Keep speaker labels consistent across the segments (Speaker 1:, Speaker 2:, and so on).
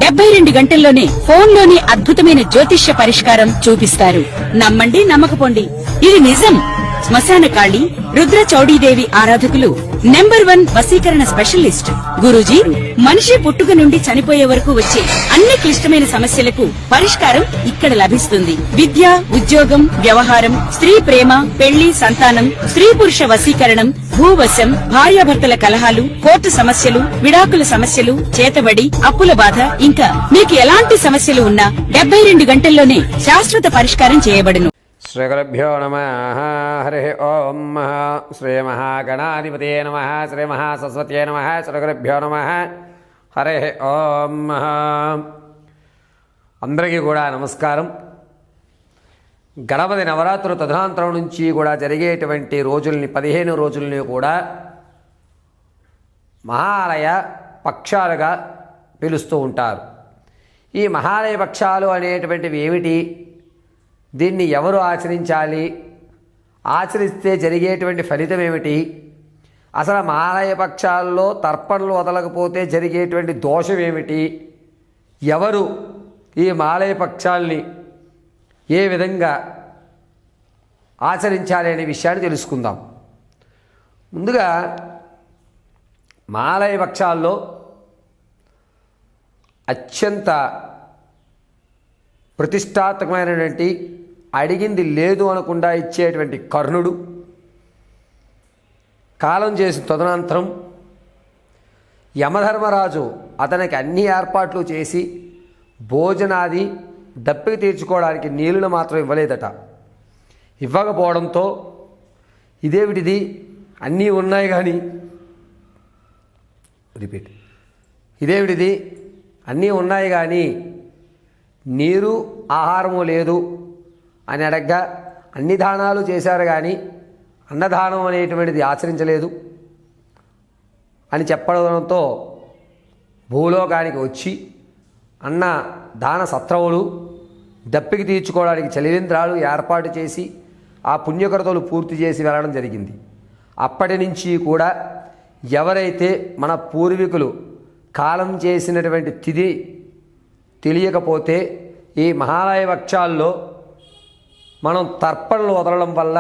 Speaker 1: 72 గంటల్లోనే ఫోన్లోని అద్భుతమైన జ్యోతిష్య పరిష్కారం చూపిస్తారు. నమ్మండి, నమ్మకపోండి, ఇది నిజం. శ్మశాన కాళి రుద్ర చౌడీదేవి ఆరాధకులు నంబర్ 1 వశీకరణ స్పెషలిస్ట్. గురూజీ మనిషి పుట్టుక నుండి చనిపోయే వరకు వచ్చే అన్ని క్లిష్టమైన సమస్యలకు పరిష్కారం ఇక్కడ లభిస్తుంది. విద్య, ఉద్యోగం, వ్యవహారం, స్త్రీ ప్రేమ, పెళ్లి, సంతానం, స్త్రీ పురుష వశీకరణం, భూవశం, భార్యాభర్తల కలహాలు, కోర్టు సమస్యలు, విడాకుల సమస్యలు, చేతబడి, అప్పుల బాధ, ఇంకా మీకు ఎలాంటి సమస్యలు ఉన్నా 72 గంటల్లోనే శాశ్వత పరిష్కారం చేయబడును.
Speaker 2: శ్రీగురుభ్యో నమః. హరి ఓం. శ్రీ మహాగణాధిపతే నమః. శ్రీ మహాసరస్వత్యై నమః. శ్రీగురుభ్యో నమః. హరి ఓం. అందరికీ కూడా నమస్కారం. గణపతి నవరాత్రులు తదనంతరం నుంచి కూడా జరిగేటువంటి రోజుల్ని 15 రోజుల్ని కూడా మహాలయ పక్షాలుగా పిలుస్తూ ఉంటారు. ఈ మహాలయ పక్షాలు అనేటువంటివి ఏమిటి, దీన్ని ఎవరు ఆచరించాలి, ఆచరిస్తే జరిగేటువంటి ఫలితం ఏమిటి, అసలు మహాలయ పక్షాల్లో తర్పణలు వదలకపోతే జరిగేటువంటి దోషం ఏమిటి, ఎవరు ఈ మహాలయ పక్షాల్ని ఏ విధంగా ఆచరించాలి అనే విషయాన్ని తెలుసుకుందాం. ముందుగా మహాలయ పక్షాల్లో అత్యంత ప్రతిష్టాత్మకమైనటువంటి, అడిగింది లేదు అనకుండా ఇచ్చేటువంటి కర్ణుడు కాలం చేసిన తదనంతరం యమధర్మరాజు అతనికి అన్ని ఏర్పాట్లు చేసి భోజనాది దప్పిక తీర్చుకోవడానికి నీళ్లను మాత్రం ఇవ్వలేదట. ఇవ్వకపోవడంతో ఇదేమిటిది, అన్నీ ఉన్నాయి కానీ ఇదేమిటిది అన్నీ ఉన్నాయి కానీ నీరు ఆహారము లేదు అని అడగ్గా అన్ని దానాలు చేశారు కానీ అన్నదానం అనేటువంటిది ఆచరించలేదు అని చెప్పడంతో భూలోకానికి వచ్చి అన్న దాన సత్రవులు దప్పికి తీర్చుకోవడానికి చలివేంద్రాలు ఏర్పాటు చేసి ఆ పుణ్యకృతులు పూర్తి చేసి వెళ్ళడం జరిగింది. అప్పటి నుంచి కూడా ఎవరైతే మన పూర్వీకులు కాలం చేసినటువంటి తిథి తెలియకపోతే ఈ మహాలయ వక్షాల్లో మనం తర్పణలు వదలడం వల్ల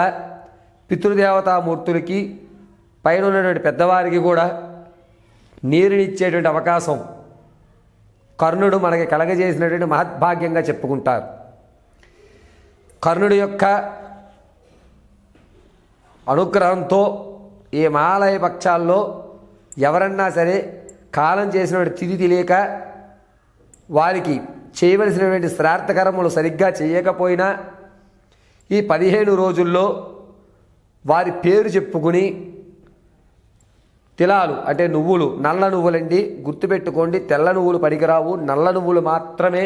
Speaker 2: పితృదేవతామూర్తులకి పైన ఉన్నటువంటి పెద్దవారికి కూడా నీరునిచ్చేటువంటి అవకాశం కర్ణుడు మనకి కలగజేసినటువంటి మహద్భాగ్యంగా చెప్పుకుంటారు. కర్ణుడి యొక్క అనుగ్రహంతో ఈ మహాలయ పక్షాల్లో ఎవరన్నా సరే కాలం చేసినటువంటి తిథి తెలియక వారికి చేయవలసినటువంటి శ్రార్థకర్మలు సరిగ్గా చేయకపోయినా ఈ 15 రోజుల్లో వారి పేరు చెప్పుకుని తిలాలు అంటే నువ్వులు, నల్ల నువ్వులండి, గుర్తుపెట్టుకోండి, తెల్ల నువ్వులు పనికిరావు, నల్ల నువ్వులు మాత్రమే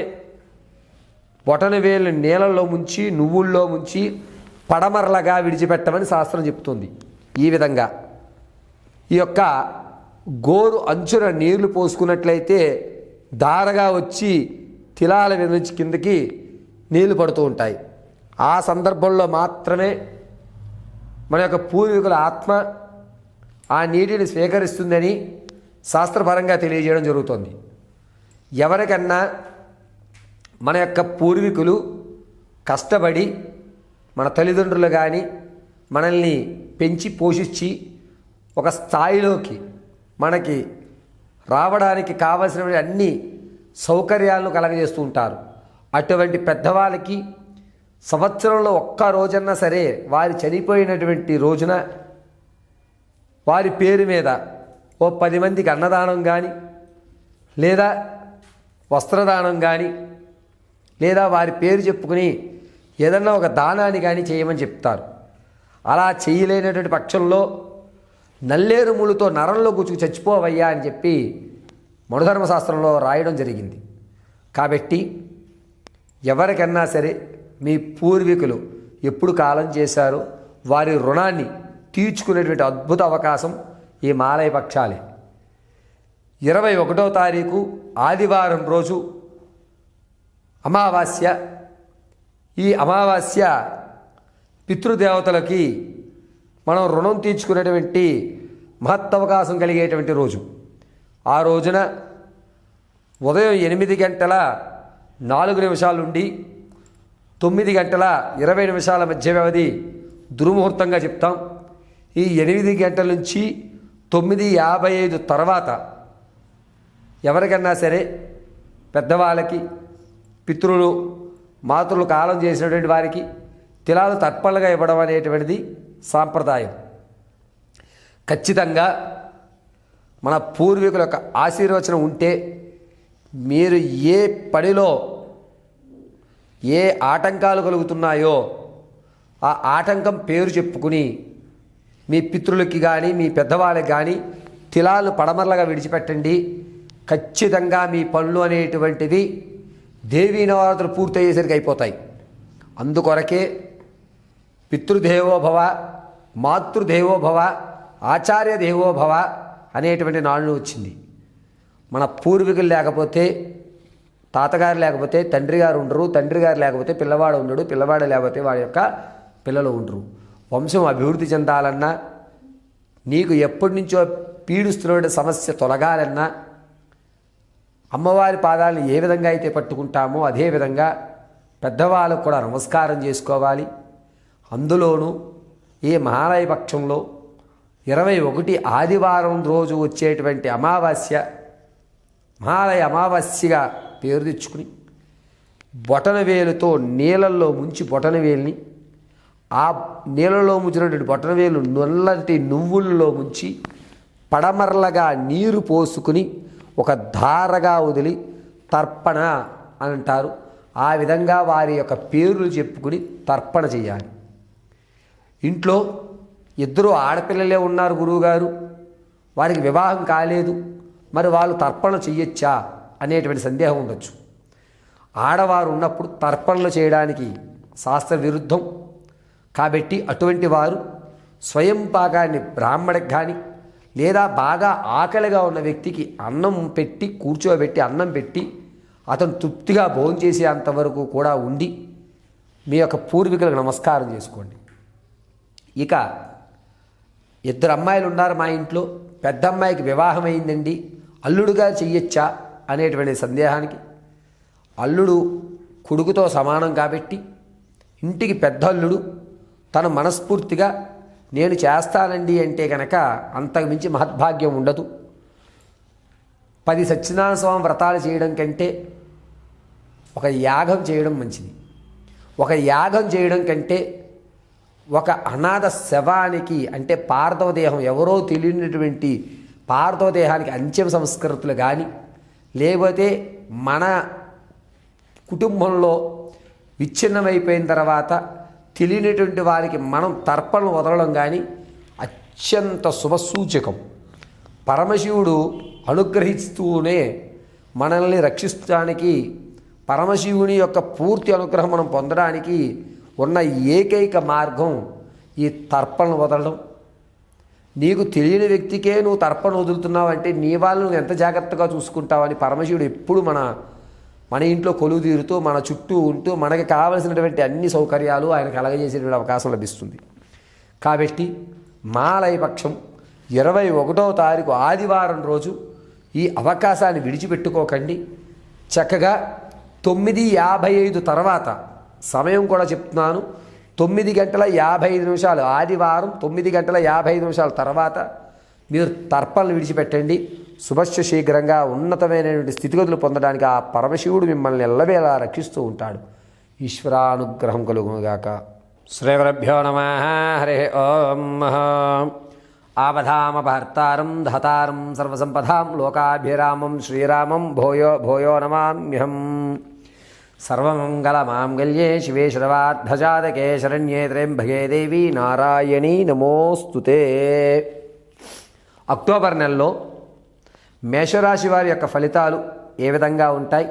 Speaker 2: బొటన వేలు నీళ్ళల్లో ముంచి నువ్వుల్లో ముంచి పడమరలగా విడిచిపెట్టమని శాస్త్రం చెప్తుంది. ఈ విధంగా ఈ యొక్క గోరు అంచున నీళ్లు పోసుకున్నట్లయితే ధారగా వచ్చి తిలాల మీద నుంచి కిందకి నీళ్లు పడుతూ ఉంటాయి. ఆ సందర్భంలో మాత్రమే మన యొక్క పూర్వీకుల ఆత్మ ఆ నీటిని స్వీకరిస్తుందని శాస్త్రపరంగా తెలియజేయడం జరుగుతుంది. ఎవరికన్నా మన యొక్క పూర్వీకులు కష్టపడి మన తల్లిదండ్రులు కానీ మనల్ని పెంచి పోషించి ఒక స్థాయిలోకి మనకి రావడానికి కావలసిన అన్ని సౌకర్యాలను కలగజేస్తూ ఉంటారు. అటువంటి పెద్దవాళ్ళకి సంవత్సరంలో ఒక్క రోజన్నా సరే వారి చనిపోయినటువంటి రోజున వారి పేరు మీద ఓ 10 మందికి అన్నదానం కానీ లేదా వస్త్రదానం కానీ లేదా వారి పేరు చెప్పుకుని ఏదన్నా ఒక దానాన్ని కానీ చేయమని చెప్తారు. అలా చేయలేనటువంటి పక్షంలో నల్లేరు ముళ్ళుతో నరంలో గుచ్చుకు చచ్చిపోవయ్యా అని చెప్పి మనుధర్మశాస్త్రంలో రాయడం జరిగింది. కాబట్టి ఎవరికన్నా సరే మీ పూర్వీకులు ఎప్పుడు కాలం చేశారో వారి రుణాన్ని తీర్చుకునేటువంటి అద్భుత అవకాశం ఈ మహాలయ పక్షాలే. 21వ తారీఖు ఆదివారం రోజు అమావాస్య. ఈ అమావాస్య పితృదేవతలకి మనం రుణం తీర్చుకునేటువంటి మహత్తవకాశం కలిగేటువంటి రోజు. ఆ రోజున ఉదయం 8:04 నుండి 9:20 మధ్య వ్యవధి దుర్ముహూర్తంగా చెప్తాం. ఈ 8 గంటల నుంచి 9:55 తర్వాత ఎవరికన్నా సరే పెద్దవాళ్ళకి, పితృలు, మాతృలు కాలం చేసినటువంటి వారికి తిలాలు తర్పణలుగా ఇవ్వడం అనేటువంటిది సాంప్రదాయం. ఖచ్చితంగా మన పూర్వీకుల యొక్క ఆశీర్వచనం ఉంటే మీరు ఏ పనిలో ఏ ఆటంకాలు కలుగుతున్నాయో ఆ ఆటంకం పేరు చెప్పుకుని మీ పితృలకి కానీ మీ పెద్దవాళ్ళకి కానీ తిలాలు పడమరలుగా విడిచిపెట్టండి. ఖచ్చితంగా మీ పనులు అనేటువంటివి దేవీ నవరాత్రులు పూర్తయ్యేసరికి అయిపోతాయి. అందుకొరకే పితృదేవోభవ, మాతృదేవోభవ, ఆచార్య దేవోభవ అనేటువంటి నాళ్ళు వచ్చింది. మన పూర్వీకులు లేకపోతే, తాతగారు లేకపోతే తండ్రి గారు ఉండరు, తండ్రి గారు లేకపోతే పిల్లవాడు ఉండడు, పిల్లవాడు లేకపోతే వాడి యొక్క పిల్లలు ఉండరు. వంశం అభివృద్ధి చెందాలన్నా, నీకు ఎప్పటి నుంచో పీడిస్తున్న సమస్య తొలగాలన్నా అమ్మవారి పాదాలను ఏ విధంగా అయితే పట్టుకుంటామో అదేవిధంగా పెద్దవాళ్ళకు కూడా నమస్కారం చేసుకోవాలి. అందులోనూ ఈ మహాలయ పక్షంలో 21 ఆదివారం రోజు వచ్చేటువంటి అమావాస్య మహాలయ అమావాస్యగా పేరు తెచ్చుకుని బొటనవేలుతో నీళ్ళల్లో ముంచి బొటనవేలుని ఆ నీళ్ళలో ముంచినటువంటి బొటనవేలు నల్లటి నువ్వుల్లో ముంచి పడమరలుగా నీరు పోసుకుని ఒక ధారగా వదిలి తర్పణ అని అంటారు. ఆ విధంగా వారి యొక్క పేర్లు చెప్పుకుని తర్పణ చేయాలి. ఇంట్లో 2 ఆడపిల్లలే ఉన్నారు గురువుగారు, వారికి వివాహం కాలేదు, మరి వాళ్ళు తర్పణ చెయ్యొచ్చా అనేటువంటి సందేహం ఉండొచ్చు. ఆడవారు ఉన్నప్పుడు తర్పణలు చేయడానికి శాస్త్ర విరుద్ధం. కాబట్టి అటువంటి వారు స్వయం పాకాన్ని బ్రాహ్మడికి కానీ లేదా బాగా ఆకలిగా ఉన్న వ్యక్తికి అన్నం పెట్టి కూర్చోబెట్టి అన్నం పెట్టి అతను తృప్తిగా భోంచేసే అంతవరకు కూడా ఉండి మీ యొక్క పూర్వీకులకు నమస్కారం చేసుకోండి. ఇక 2 అమ్మాయిలు ఉన్నారు మా ఇంట్లో, పెద్ద అమ్మాయికి వివాహం అయిందండి, అల్లుడుగా చెయ్యొచ్చా అనేటువంటి సందేహానికి అల్లుడు కొడుకుతో సమానం కాబట్టి ఇంటికి పెద్ద అల్లుడు తను మనస్ఫూర్తిగా నేను చేస్తానండి అంటే కనుక అంతకుమించి మహద్భాగ్యం ఉండదు. 10 సత్యనారాయణ స్వామి వ్రతాలు చేయడం కంటే ఒక యాగం చేయడం మంచిది. ఒక యాగం చేయడం కంటే ఒక అనాథ శవానికి అంటే పార్థవ దేహం ఎవరో తెలియనటువంటి పార్థవ దేహానికి అంత్య సంస్కృతులు కానీ లేకపోతే మన కుటుంబంలో విచ్ఛిన్నమైపోయిన తర్వాత తెలియనటువంటి వారికి మనం తర్పణలు వదలడం కానీ అత్యంత శుభసూచకం. పరమశివుడు అనుగ్రహిస్తూనే మనల్ని రక్షించడానికి, పరమశివుని యొక్క పూర్తి అనుగ్రహం మనం పొందడానికి ఉన్న ఏకైక మార్గం ఈ తర్పణలు వదలడం. నీకు తెలియని వ్యక్తికే నువ్వు తర్పణ వదులుతున్నావు అంటే నీ వాళ్ళు నువ్వు ఎంత జాగ్రత్తగా చూసుకుంటావని పరమశివుడు ఎప్పుడు మన ఇంట్లో కొలువు తీరుతూ మన చుట్టూ ఉంటూ మనకి కావలసినటువంటి అన్ని సౌకర్యాలు ఆయన కలగజేసేటువంటి అవకాశం లభిస్తుంది. కాబట్టి మహాలయ పక్షం 21వ తారీఖు ఆదివారం రోజు ఈ అవకాశాన్ని విడిచిపెట్టుకోకండి. చక్కగా 9:55 తర్వాత సమయం కూడా చెప్తున్నాను, 9:55 ఆదివారం 9:55 తర్వాత మీరు తర్పణలు విడిచిపెట్టండి. శుభస్య శీఘ్రంగా ఉన్నతమైనటువంటి స్థితిగతులు పొందడానికి ఆ పరమశివుడు మిమ్మల్ని ఎల్లవేళలా రక్షిస్తూ ఉంటాడు. ఈశ్వరానుగ్రహం కలుగునుగాక. శ్రీగురుభ్యో నమః. హరి ఓం. ఆపదామపహర్తారం ధాతారం సర్వసంపదాం లోకాభిరామం శ్రీరామం భూయో భూయో నమామ్యహం. సర్వమంగళమాంగళ్యే శివే శర్వార్ధజాతకే శరణ్యే త్ర్యంబకే దేవి నారాయణీ నమోస్తుతే. అక్టోబర్ నెలలో మేషరాశి వారి యొక్క ఫలితాలు ఏ విధంగా ఉంటాయి?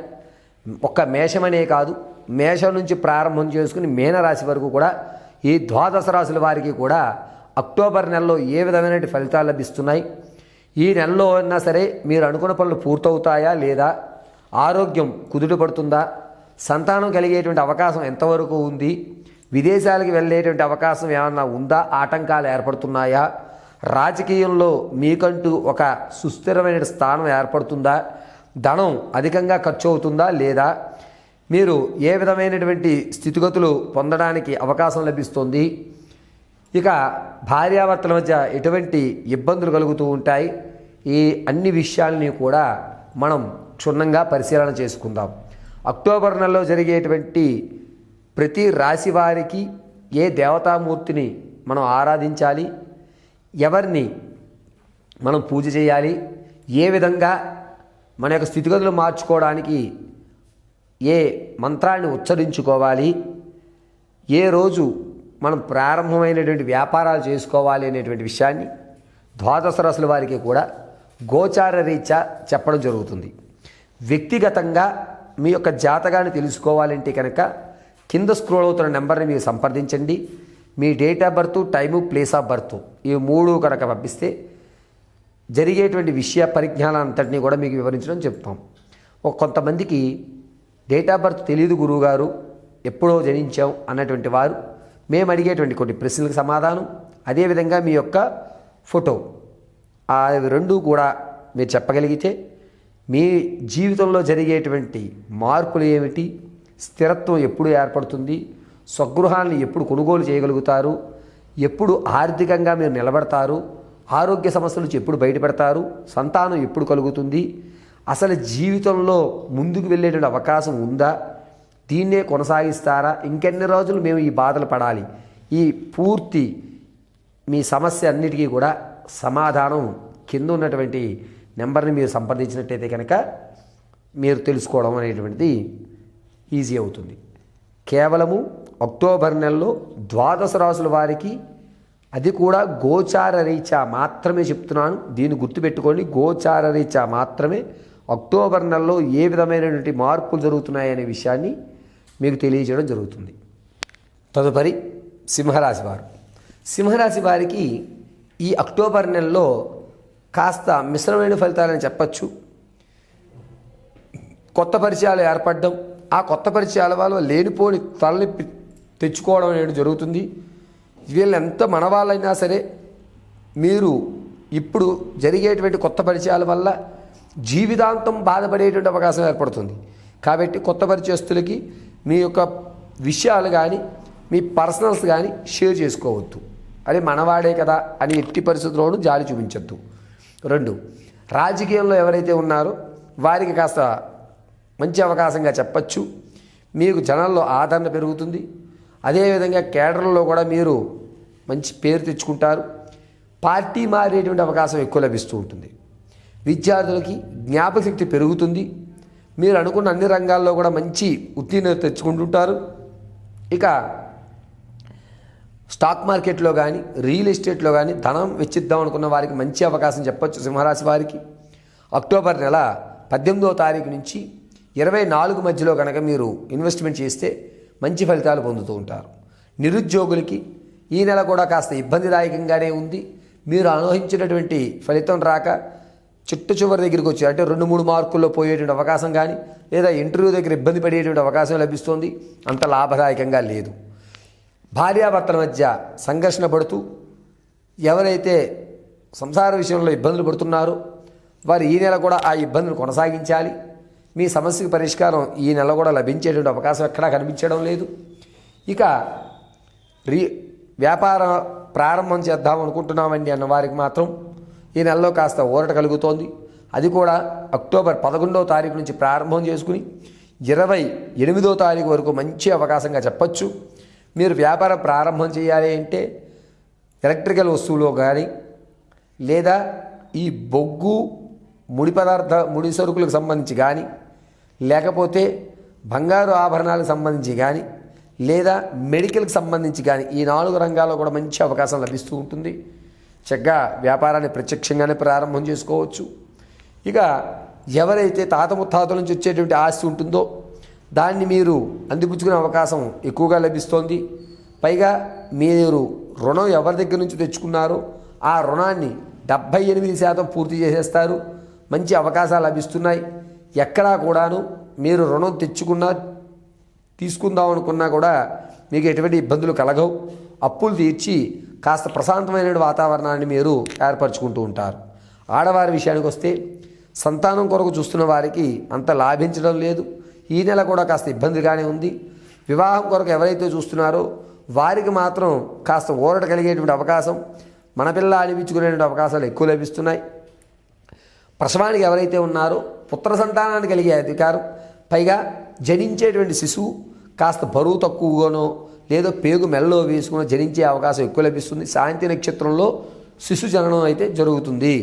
Speaker 2: ఒక్క మేషమనే కాదు, మేషం నుంచి ప్రారంభం చేసుకుని మీనరాశి వరకు కూడా ఈ 12 రాశుల వారికి కూడా అక్టోబర్ నెలలో ఏ విధమైన ఫలితాలు లభిస్తున్నాయి? ఈ నెలలో అయినా సరే మీరు అనుకున్న పనులు పూర్తవుతాయా లేదా? ఆరోగ్యం కుదుట పడుతుందా? సంతానం కలిగేటువంటి అవకాశం ఎంతవరకు ఉంది? విదేశాలకు వెళ్ళేటువంటి అవకాశం ఏమన్నా ఉందా? ఆటంకాలు ఏర్పడుతున్నాయా? రాజకీయంలో మీకంటూ ఒక సుస్థిరమైన స్థానం ఏర్పడుతుందా? ధనం అధికంగా ఖర్చు అవుతుందా లేదా, మీరు ఏ విధమైనటువంటి స్థితిగతులు పొందడానికి అవకాశం లభిస్తుంది, ఇక భార్యాభర్తల మధ్య ఎటువంటి ఇబ్బందులు కలుగుతూ ఉంటాయి, ఈ అన్ని విషయాలని కూడా మనం క్షుణ్ణంగా పరిశీలన చేసుకుందాం. అక్టోబర్ నెలలో జరిగేటువంటి ప్రతి రాశి వారికి ఏ దేవతామూర్తిని మనం ఆరాధించాలి, ఎవరిని మనం పూజ చేయాలి, ఏ విధంగా మన యొక్క స్థితిగతులు మార్చుకోవడానికి ఏ మంత్రాన్ని ఉచ్చరించుకోవాలి, ఏ రోజు మనం ప్రారంభమైనటువంటి వ్యాపారాలు చేసుకోవాలి అనేటువంటి విషయాన్ని ద్వాదశ రాశుల వారికి కూడా గోచార రీత్యా చెప్పడం జరుగుతుంది. వ్యక్తిగతంగా మీ యొక్క జాతకాన్ని తెలుసుకోవాలంటే కనుక కింద స్క్రోల్ అవుతున్న నెంబర్ని మీరు సంప్రదించండి. మీ date of birth, time, place of birth ఈ 3 కనుక పంపిస్తే జరిగేటువంటి విషయ పరిజ్ఞానాన్నంతటినీ కూడా మీకు వివరించడం చెప్తాం. కొంతమందికి డేట్ ఆఫ్ బర్త్ తెలియదు గురువుగారు, ఎప్పుడో జనించాం అన్నటువంటి వారు మేము అడిగేటువంటి కొన్ని ప్రశ్నలకు సమాధానం, అదేవిధంగా మీ యొక్క ఫోటో, అవి రెండూ కూడా మీరు చెప్పగలిగితే మీ జీవితంలో జరిగేటువంటి మార్పులు ఏమిటి, స్థిరత్వం ఎప్పుడు ఏర్పడుతుంది, స్వగృహాన్ని ఎప్పుడు కొనుగోలు చేయగలుగుతారు, ఎప్పుడు ఆర్థికంగా మీరు నిలబడతారు, ఆరోగ్య సమస్యల నుంచి ఎప్పుడు బయటపడతారు, సంతానం ఎప్పుడు కలుగుతుంది, అసలు జీవితంలో ముందుకు వెళ్ళేటువంటి అవకాశం ఉందా, దీన్నే కొనసాగిస్తారా, ఇంకెన్ని రోజులు మేము ఈ బాధలు పడాలి, ఈ పూర్తి మీ సమస్య అన్నిటికీ కూడా సమాధానం కింద ఉన్నటువంటి నెంబర్ని మీరు సంప్రదించినట్టయితే కనుక మీరు తెలుసుకోవడం అనేటువంటిది ఈజీ అవుతుంది. కేవలము అక్టోబర్ నెలలో ద్వాదశ రాశుల వారికి, అది కూడా గోచార రీత్యా మాత్రమే చెప్తున్నాను, దీన్ని గుర్తుపెట్టుకోండి. గోచార రీత్యా మాత్రమే అక్టోబర్ నెలలో ఏ విధమైనటువంటి మార్పులు జరుగుతున్నాయనే విషయాన్ని మీకు తెలియజేయడం జరుగుతుంది. తదుపరి సింహరాశి వారు. సింహరాశి వారికి ఈ అక్టోబర్ నెలలో కాస్త మిశ్రమైన ఫలితాలని చెప్పచ్చు. కొత్త పరిచయాలు ఏర్పడడం, ఆ కొత్త పరిచయాల వల్ల లేనిపోని తలనొప్పి తెచ్చుకోవడం అనేది జరుగుతుంది. వీళ్ళు ఎంత మనవాళ్ళైనా సరే మీరు ఇప్పుడు జరిగేటువంటి కొత్త పరిచయాల వల్ల జీవితాంతం బాధపడేటువంటి అవకాశం ఏర్పడుతుంది. కాబట్టి కొత్త పరిచయస్తులకి మీ యొక్క విషయాలు కానీ మీ పర్సనల్స్ కానీ షేర్ చేసుకోవద్దు. అది మనవాడే కదా అని ఎట్టి పరిస్థితుల్లోనూ జాలి చూపించద్దు. 2, రాజకీయంలో ఎవరైతే ఉన్నారో వారికి కాస్త మంచి అవకాశంగా చెప్పచ్చు. మీకు జనాల్లో ఆదరణ పెరుగుతుంది. అదేవిధంగా కేడర్లో కూడా మీరు మంచి పేరు తెచ్చుకుంటారు. పార్టీ మారేటువంటి అవకాశం ఎక్కువ లభిస్తూ ఉంటుంది. విద్యార్థులకి జ్ఞాపకశక్తి పెరుగుతుంది. మీరు అనుకున్న అన్ని రంగాల్లో కూడా మంచి ఉత్తీర్ణత తెచ్చుకుంటుంటారు. ఇక స్టాక్ మార్కెట్లో కానీ రియల్ ఎస్టేట్లో కానీ ధనం వెచ్చిద్దాం అనుకున్న వారికి మంచి అవకాశం చెప్పొచ్చు. సింహరాశి వారికి అక్టోబర్ నెల 18వ తారీఖు నుంచి 24 మధ్యలో కనుక మీరు ఇన్వెస్ట్మెంట్ చేస్తే మంచి ఫలితాలు పొందుతూ ఉంటారు. నిరుద్యోగులకి ఈ నెల కూడా కాస్త ఇబ్బందిదాయకంగానే ఉంది. మీరు అనుభవించినటువంటి ఫలితం రాక చిట్టు చివరి దగ్గరికి వచ్చి అంటే 2-3 మార్కుల్లో పోయేటువంటి అవకాశం కానీ లేదా ఇంటర్వ్యూ దగ్గర ఇబ్బంది పడేటువంటి అవకాశం లభిస్తుంది. అంత లాభదాయకంగా లేదు. భార్యాభర్తల మధ్య సంఘర్షణ పడుతూ ఎవరైతే సంసార విషయంలో ఇబ్బందులు పడుతున్నారో వారు ఈ నెల కూడా ఆ ఇబ్బందులు కొనసాగించాలి. మీ సమస్యకు పరిష్కారం ఈ నెల కూడా లభించేటువంటి అవకాశం ఎక్కడా కనిపించడం లేదు. ఇక వ్యాపారం ప్రారంభం చేద్దాం అనుకుంటున్నామండి అన్న వారికి మాత్రం ఈ నెలలో కాస్త ఊరట కలుగుతోంది. అది కూడా అక్టోబర్ 11వ తారీఖు నుంచి ప్రారంభం చేసుకుని 28వ తారీఖు వరకు మంచి అవకాశంగా చెప్పచ్చు. మీరు వ్యాపారం ప్రారంభం చేయాలి అంటే ఎలక్ట్రికల్ వస్తువులు కానీ లేదా ఈ బొగ్గు ముడి సరుకులకు సంబంధించి కానీ లేకపోతే బంగారు ఆభరణాలకు సంబంధించి కానీ లేదా మెడికల్కి సంబంధించి కానీ ఈ 4 రంగాల్లో కూడా మంచి అవకాశం లభిస్తూ ఉంటుంది. చక్కగా వ్యాపారాన్ని ప్రత్యక్షంగానే ప్రారంభం చేసుకోవచ్చు. ఇక ఎవరైతే తాత ముత్తాతల నుంచి వచ్చేటువంటి ఆస్తి ఉంటుందో దాన్ని మీరు అందిపుచ్చుకునే అవకాశం ఎక్కువగా లభిస్తోంది. పైగా మీరు రుణం ఎవరి దగ్గర నుంచి తెచ్చుకున్నారో ఆ రుణాన్ని 78% పూర్తి చేసేస్తారు. మంచి అవకాశాలు లభిస్తున్నాయి. ఎక్కడా కూడాను మీరు రుణం తీసుకుందాం అనుకున్నా కూడా మీకు ఎటువంటి ఇబ్బందులు కలగవు. అప్పులు తీర్చి కాస్త ప్రశాంతమైన వాతావరణాన్ని మీరు ఏర్పరచుకుంటూ ఉంటారు. ఆడవారి విషయానికి వస్తే సంతానం కొరకు చూస్తున్న వారికి అంత లాభించడం లేదు. ఈ నెల కూడా కాస్త ఇబ్బందిగానే ఉంది. వివాహం కొరకు ఎవరైతే చూస్తున్నారో వారికి మాత్రం కాస్త ఊరట కలిగేటువంటి అవకాశం, మన పిల్ల అనిపించుకునేటువంటి అవకాశాలు ఎక్కువ లభిస్తున్నాయి. ప్రసవానికి ఎవరైతే ఉన్నారో పుత్ర సంతానాన్ని కలిగే అధికారం, పైగా జనించేటువంటి శిశువు కాస్త బరువు తక్కువగానో లేదో పేగు మెల్లో వేసుకుని జనించే అవకాశం ఎక్కువ లభిస్తుంది. శాంతి నక్షత్రంలో శిశు జననం అయితే జరుగుతుంది.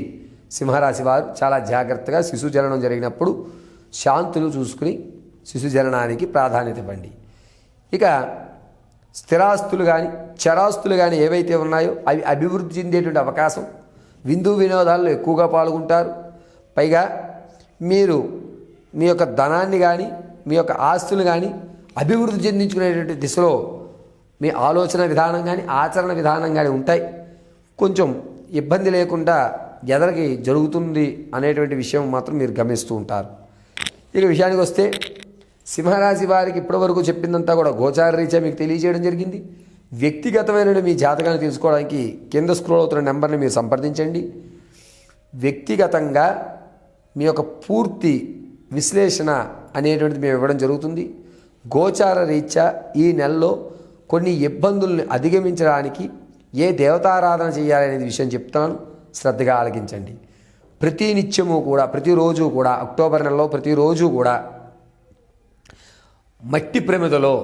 Speaker 2: సింహరాశి వారు చాలా జాగ్రత్తగా శిశు జననం జరిగినప్పుడు శాంతులు చూసుకుని శిశు జననానికి ప్రాధాన్యత ఇవ్వండి. ఇక స్థిరాస్తులు కానీ చరాస్తులు కానీ ఏవైతే ఉన్నాయో అవి అభివృద్ధి చెందేటువంటి అవకాశం, విందు వినోదాల్లో ఎక్కువగా పాల్గొంటారు. పైగా మీరు మీ యొక్క ధనాన్ని కానీ మీ యొక్క ఆస్తులు కానీ అభివృద్ధి చెందించుకునేటువంటి దిశలో మీ ఆలోచన విధానం కానీ ఆచరణ విధానం కానీ ఉంటాయి. కొంచెం ఇబ్బంది లేకుండా ఎదరికి జరుగుతుంది అనేటువంటి విషయం మాత్రం మీరు గమనిస్తూ ఉంటారు. ఇక విషయానికి వస్తే సింహరాశి వారికి ఇప్పటివరకు చెప్పిందంతా కూడా గోచార రీత్యా మీకు తెలియజేయడం జరిగింది. వ్యక్తిగతమైన మీ జాతకాన్ని తెలుసుకోవడానికి కింద స్క్రోల్ అవుతున్న నెంబర్ని మీరు సంప్రదించండి. వ్యక్తిగతంగా మీ యొక్క పూర్తి విశ్లేషణ అనేటువంటిది మేము ఇవ్వడం జరుగుతుంది. గోచార రీత్యా ఈ నెలలో కొన్ని ఇబ్బందుల్ని అధిగమించడానికి ఏ దేవతారాధన చేయాలనేది విషయం చెప్తాను, శ్రద్ధగా ఆలకించండి. ప్రతినిత్యము కూడా ప్రతిరోజు కూడా అక్టోబర్ నెలలో ప్రతిరోజు కూడా మట్టి ప్రమిదలో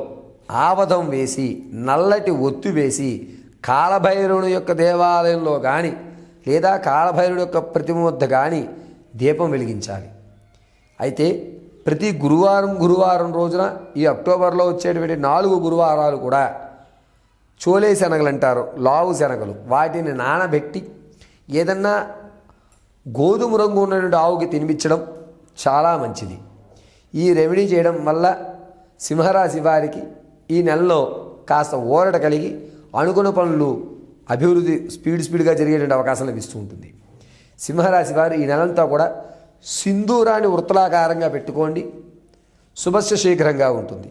Speaker 2: ఆవదం వేసి నల్లటి ఒత్తు వేసి కాలభైరవుని యొక్క దేవాలయంలో కానీ లేదా కాలభైరవుడి యొక్క ప్రతిమ వద్ద కానీ దీపం వెలిగించాలి. అయితే ప్రతి గురువారం రోజున ఈ అక్టోబర్లో వచ్చేటువంటి 4 గురువారాలు కూడా చోలే శనగలు అంటారు, లావు శనగలు, వాటిని నానబెట్టి ఏదన్నా గోధుమ రంగు ఉన్నటువంటి ఆవుకి తినిపించడం చాలా మంచిది. ఈ రెమెడీ చేయడం వల్ల సింహరాశి వారికి ఈ నెలలో కాస్త ఊరట కలిగి అనుకున్న పనులు అభివృద్ధి స్పీడ్గా జరిగేటువంటి అవకాశం లభిస్తూ ఉంటుంది. సింహరాశి వారు ఈ నెలంతా కూడా సింధూరాన్ని వృత్తలాకారంగా పెట్టుకోండి, శుభస్య శీఘ్రంగా ఉంటుంది.